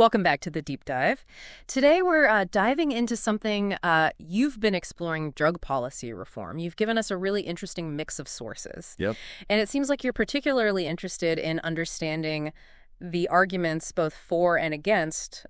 Welcome back to the Deep Dive. Today we're diving into something you've been exploring: drug policy reform. You've given us a really interesting mix of sources. Yep. And it seems like you're particularly interested in understanding the arguments both for and against,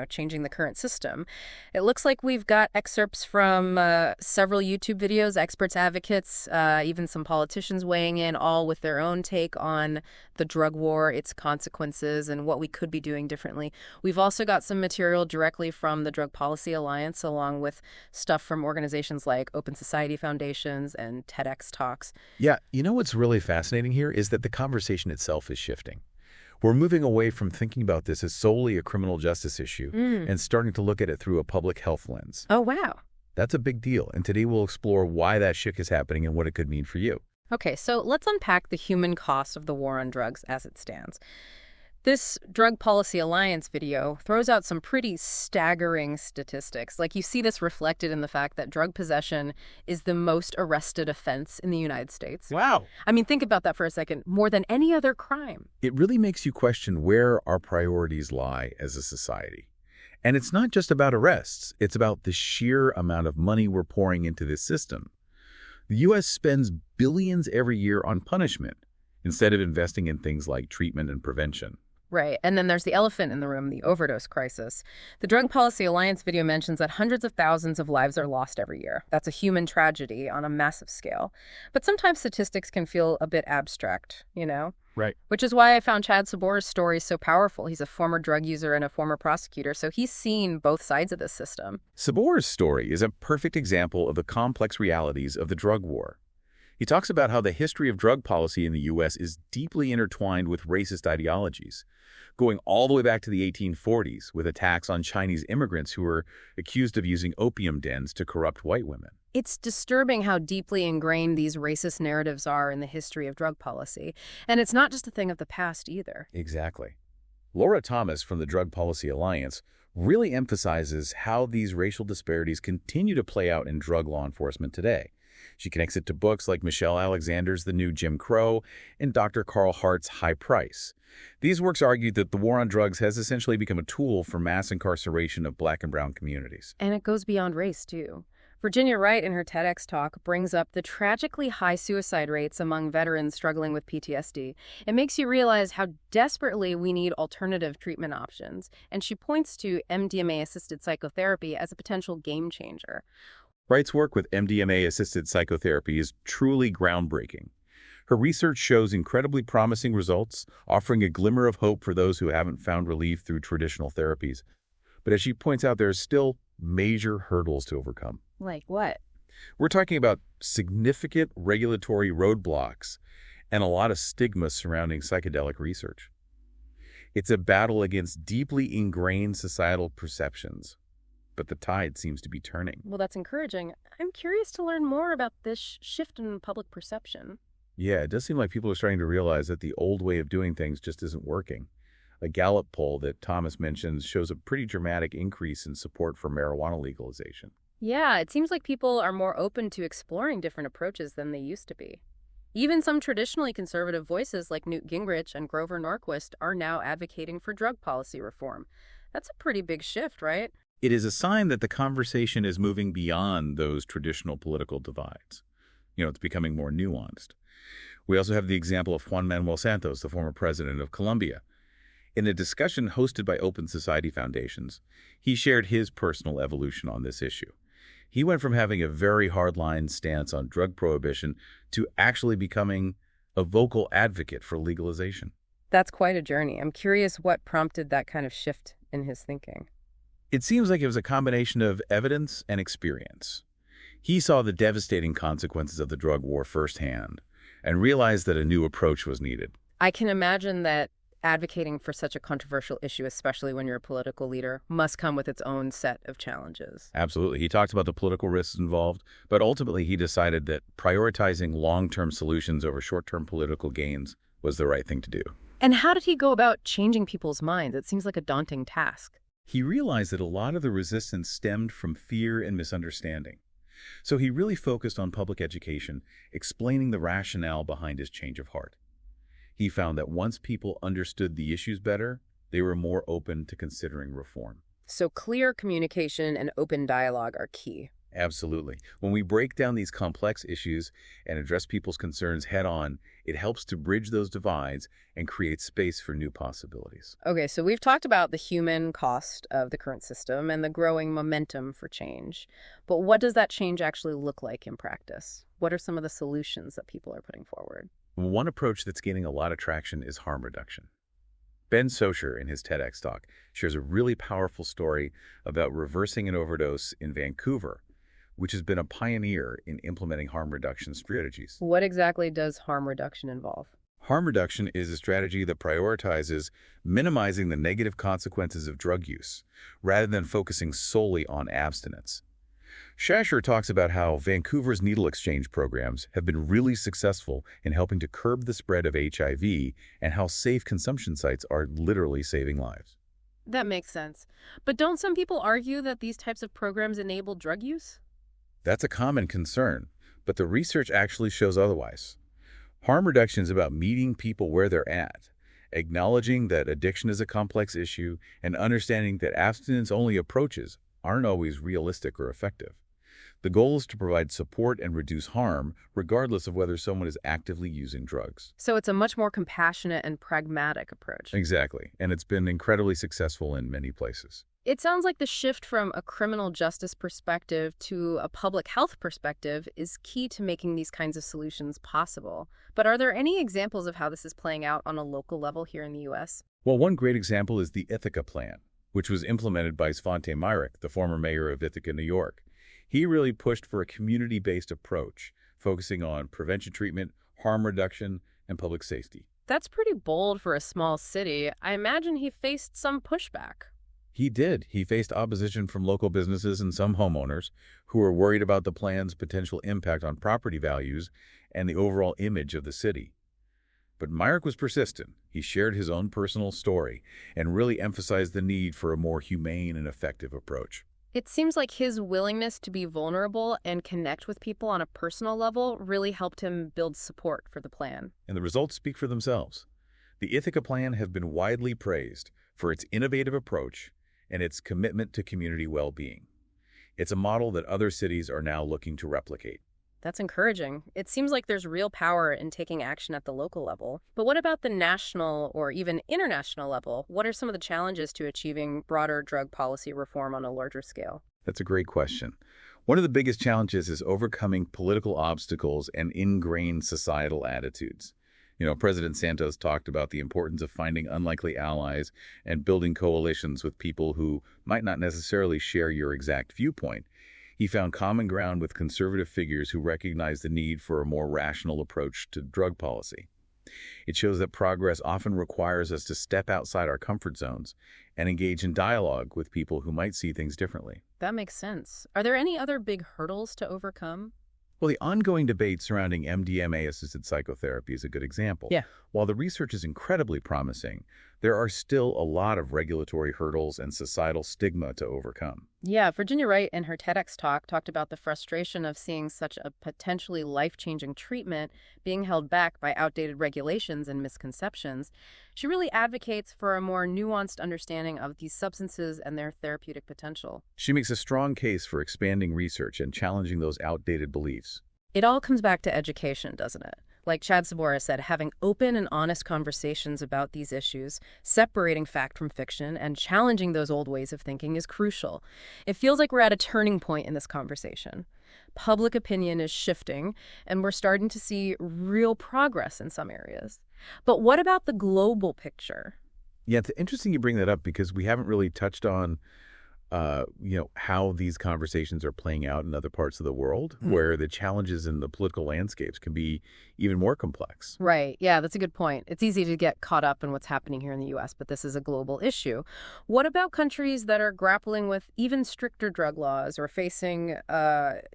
changing the current system. It looks like we've got excerpts from several YouTube videos, experts, advocates, even some politicians weighing in, all with their own take on the drug war, its consequences, and what we could be doing differently. We've also got some material directly from the Drug Policy Alliance, along with stuff from organizations like Open Society Foundations and TEDx Talks. Yeah, you know what's really fascinating here is that the conversation itself is shifting. We're moving away from thinking about this as solely a criminal justice issue and starting to look at it through a public health lens. Oh, wow. That's a big deal, and today we'll explore why that shift is happening and what it could mean for you. Okay, so let's unpack the human cost of the war on drugs as it stands. This Drug Policy Alliance video throws out some pretty staggering statistics. Like, you see this reflected in the fact that drug possession is the most arrested offense in the United States. Wow. I mean, think about that for a second. More than any other crime. It really makes you question where our priorities lie as a society. And it's not just about arrests. It's about the sheer amount of money we're pouring into this system. The U.S. spends billions every year on punishment instead of investing in things like treatment and prevention. Right. And then there's the elephant in the room, the overdose crisis. The Drug Policy Alliance video mentions that hundreds of thousands of lives are lost every year. That's a human tragedy on a massive scale. But sometimes statistics can feel a bit abstract, you know? Right. Which is why I found Chad Sabor's story so powerful. He's a former drug user and a former prosecutor, so he's seen both sides of this system. Sabor's story is a perfect example of the complex realities of the drug war. He talks about how the history of drug policy in the U.S. is deeply intertwined with racist ideologies, going all the way back to the 1840s with attacks on Chinese immigrants who were accused of using opium dens to corrupt white women. It's disturbing how deeply ingrained these racist narratives are in the history of drug policy. And it's not just a thing of the past either. Exactly. Laura Thomas from the Drug Policy Alliance really emphasizes how these racial disparities continue to play out in drug law enforcement today. She connects it to books like Michelle Alexander's The New Jim Crow and Dr. Carl Hart's High Price. These works argue that the war on drugs has essentially become a tool for mass incarceration of Black and brown communities. And it goes beyond race, too. Virginia Wright, in her TEDx talk, brings up the tragically high suicide rates among veterans struggling with PTSD. It makes you realize how desperately we need alternative treatment options. And she points to MDMA-assisted psychotherapy as a potential game changer. Wright's work with MDMA-assisted psychotherapy is truly groundbreaking. Her research shows incredibly promising results, offering a glimmer of hope for those who haven't found relief through traditional therapies. But as she points out, there are still major hurdles to overcome. Like what? We're talking about significant regulatory roadblocks and a lot of stigma surrounding psychedelic research. It's a battle against deeply ingrained societal perceptions. But the tide seems to be turning. Well, that's encouraging. I'm curious to learn more about this shift in public perception. Yeah, it does seem like people are starting to realize that the old way of doing things just isn't working. A Gallup poll that Thomas mentions shows a pretty dramatic increase in support for marijuana legalization. Yeah, it seems like people are more open to exploring different approaches than they used to be. Even some traditionally conservative voices like Newt Gingrich and Grover Norquist are now advocating for drug policy reform. That's a pretty big shift, right? It is a sign that the conversation is moving beyond those traditional political divides. It's becoming more nuanced. We also have the example of Juan Manuel Santos, the former president of Colombia. In a discussion hosted by Open Society Foundations, he shared his personal evolution on this issue. He went from having a very hardline stance on drug prohibition to actually becoming a vocal advocate for legalization. That's quite a journey. I'm curious what prompted that kind of shift in his thinking. It seems like it was a combination of evidence and experience. He saw the devastating consequences of the drug war firsthand and realized that a new approach was needed. I can imagine that advocating for such a controversial issue, especially when you're a political leader, must come with its own set of challenges. Absolutely. He talked about the political risks involved, but ultimately he decided that prioritizing long-term solutions over short-term political gains was the right thing to do. And how did he go about changing people's minds? It seems like a daunting task. He realized that a lot of the resistance stemmed from fear and misunderstanding. So he really focused on public education, explaining the rationale behind his change of heart. He found that once people understood the issues better, They were more open to considering reform. So clear communication and open dialogue are key. Absolutely. When we break down these complex issues and address people's concerns head on, it helps to bridge those divides and create space for new possibilities. Okay, so we've talked about the human cost of the current system and the growing momentum for change. But what does that change actually look like in practice? What are some of the solutions that people are putting forward? One approach that's gaining a lot of traction is harm reduction. Ben Socher, in his TEDx talk, shares a really powerful story about reversing an overdose in Vancouver, which has been a pioneer in implementing harm reduction strategies. What exactly does harm reduction involve? Harm reduction is a strategy that prioritizes minimizing the negative consequences of drug use, rather than focusing solely on abstinence. Shasher talks about how Vancouver's needle exchange programs have been really successful in helping to curb the spread of HIV and how safe consumption sites are literally saving lives. That makes sense. But don't some people argue that these types of programs enable drug use? That's a common concern, but the research actually shows otherwise. Harm reduction is about meeting people where they're at, acknowledging that addiction is a complex issue, and understanding that abstinence-only approaches aren't always realistic or effective. The goal is to provide support and reduce harm, regardless of whether someone is actively using drugs. So it's a much more compassionate and pragmatic approach. Exactly, and it's been incredibly successful in many places. It sounds like the shift from a criminal justice perspective to a public health perspective is key to making these kinds of solutions possible. But are there any examples of how this is playing out on a local level here in the U.S.? Well, one great example is the Ithaca Plan, which was implemented by Svante Myrick, the former mayor of Ithaca, New York. He really pushed for a community-based approach, focusing on prevention treatment, harm reduction, and public safety. That's pretty bold for a small city. I imagine he faced some pushback. He did. He faced opposition from local businesses and some homeowners who were worried about the plan's potential impact on property values and the overall image of the city. But Myrick was persistent. He shared his own personal story and really emphasized the need for a more humane and effective approach. It seems like his willingness to be vulnerable and connect with people on a personal level really helped him build support for the plan. And the results speak for themselves. The Ithaca Plan has been widely praised for its innovative approach and its commitment to community well-being. It's a model that other cities are now looking to replicate. That's encouraging. It seems like there's real power in taking action at the local level. But what about the national or even international level? What are some of the challenges to achieving broader drug policy reform on a larger scale? That's a great question. One of the biggest challenges is overcoming political obstacles and ingrained societal attitudes. President Santos talked about the importance of finding unlikely allies and building coalitions with people who might not necessarily share your exact viewpoint. He found common ground with conservative figures who recognize the need for a more rational approach to drug policy. It shows that progress often requires us to step outside our comfort zones and engage in dialogue with people who might see things differently. That makes sense. Are there any other big hurdles to overcome? Well, the ongoing debate surrounding MDMA-assisted psychotherapy is a good example. Yeah. While the research is incredibly promising, there are still a lot of regulatory hurdles and societal stigma to overcome. Yeah, Virginia Wright in her TEDx talk talked about the frustration of seeing such a potentially life-changing treatment being held back by outdated regulations and misconceptions. She really advocates for a more nuanced understanding of these substances and their therapeutic potential. She makes a strong case for expanding research and challenging those outdated beliefs. It all comes back to education, doesn't it? Like Chad Sabora said, having open and honest conversations about these issues, separating fact from fiction, and challenging those old ways of thinking is crucial. It feels like we're at a turning point in this conversation. Public opinion is shifting, and we're starting to see real progress in some areas. But what about the global picture? Yeah, it's interesting you bring that up because we haven't really touched on how these conversations are playing out in other parts of the world where the challenges in the political landscapes can be even more complex. Right. Yeah, that's a good point. It's easy to get caught up in what's happening here in the U.S., but this is a global issue. What about countries that are grappling with even stricter drug laws or facing,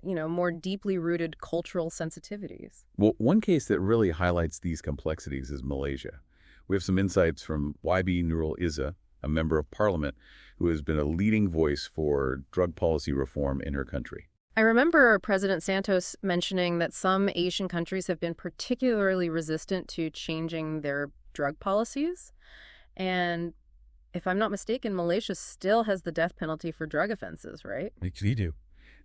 more deeply rooted cultural sensitivities? Well, one case that really highlights these complexities is Malaysia. We have some insights from YB Nurul Izzah, a member of parliament who has been a leading voice for drug policy reform in her country. I remember President Santos mentioning that some Asian countries have been particularly resistant to changing their drug policies. And If I'm not mistaken, Malaysia still has the death penalty for drug offenses, right? We do.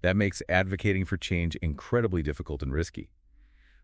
That makes advocating for change incredibly difficult and risky.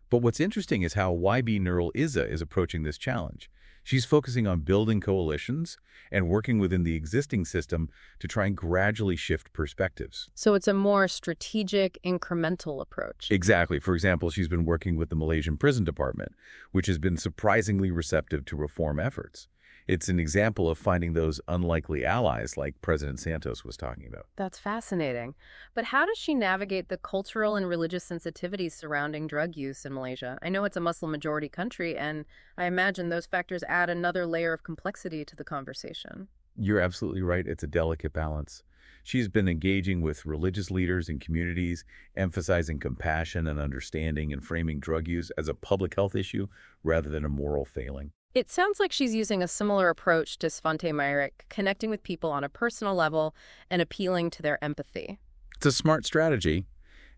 But what's interesting is how YB Nurul Izzah is approaching this challenge. She's focusing on building coalitions and working within the existing system to try and gradually shift perspectives. So it's a more strategic, incremental approach. Exactly. For example, she's been working with the Malaysian Prison Department, which has been surprisingly receptive to reform efforts. It's an example of finding those unlikely allies like President Santos was talking about. That's fascinating. But how does she navigate the cultural and religious sensitivities surrounding drug use in Malaysia? I know it's a Muslim-majority country, and I imagine those factors add another layer of complexity to the conversation. You're absolutely right. It's a delicate balance. She's been engaging with religious leaders and communities, emphasizing compassion and understanding and framing drug use as a public health issue rather than a moral failing. It sounds like she's using a similar approach to Svante Myrick, connecting with people on a personal level and appealing to their empathy. It's a smart strategy,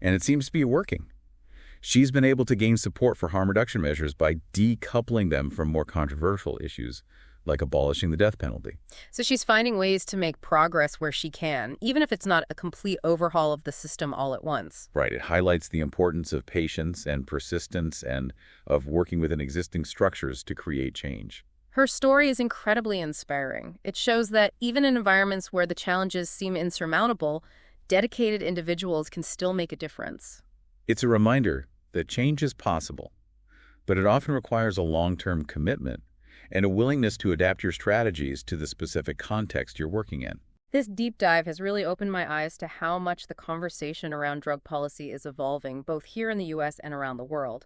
and it seems to be working. She's been able to gain support for harm reduction measures by decoupling them from more controversial issues, like abolishing the death penalty. So she's finding ways to make progress where she can, even if it's not a complete overhaul of the system all at once. Right. It highlights the importance of patience and persistence and of working within existing structures to create change. Her story is incredibly inspiring. It shows that even in environments where the challenges seem insurmountable, dedicated individuals can still make a difference. It's a reminder that change is possible, but it often requires a long-term commitment and a willingness to adapt your strategies to the specific context you're working in. This deep dive has really opened my eyes to how much the conversation around drug policy is evolving, both here in the U.S. and around the world.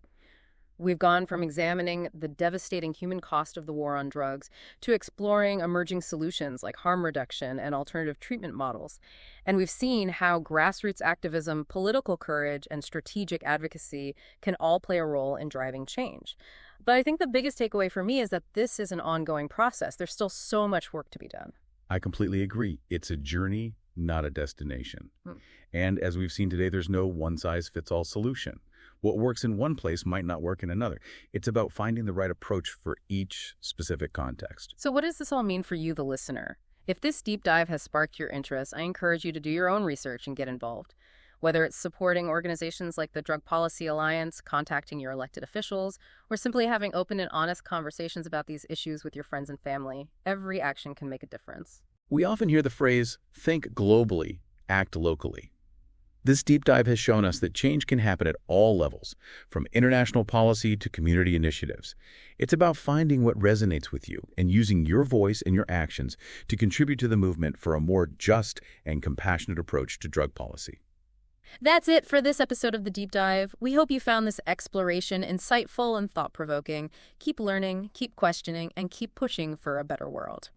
We've gone from examining the devastating human cost of the war on drugs to exploring emerging solutions like harm reduction and alternative treatment models. And we've seen how grassroots activism, political courage, and strategic advocacy can all play a role in driving change. But I think the biggest takeaway for me is that this is an ongoing process. There's still so much work to be done. I completely agree. It's a journey, not a destination. Hmm. And as we've seen today, there's no one-size-fits-all solution. What works in one place might not work in another. It's about finding the right approach for each specific context. So what does this all mean for you, the listener? If this deep dive has sparked your interest, I encourage you to do your own research and get involved. Whether it's supporting organizations like the Drug Policy Alliance, contacting your elected officials, or simply having open and honest conversations about these issues with your friends and family, every action can make a difference. We often hear the phrase, think globally, act locally. This deep dive has shown us that change can happen at all levels, from international policy to community initiatives. It's about finding what resonates with you and using your voice and your actions to contribute to the movement for a more just and compassionate approach to drug policy. That's it for this episode of The Deep Dive. We hope you found this exploration insightful and thought-provoking. Keep learning, keep questioning, and keep pushing for a better world.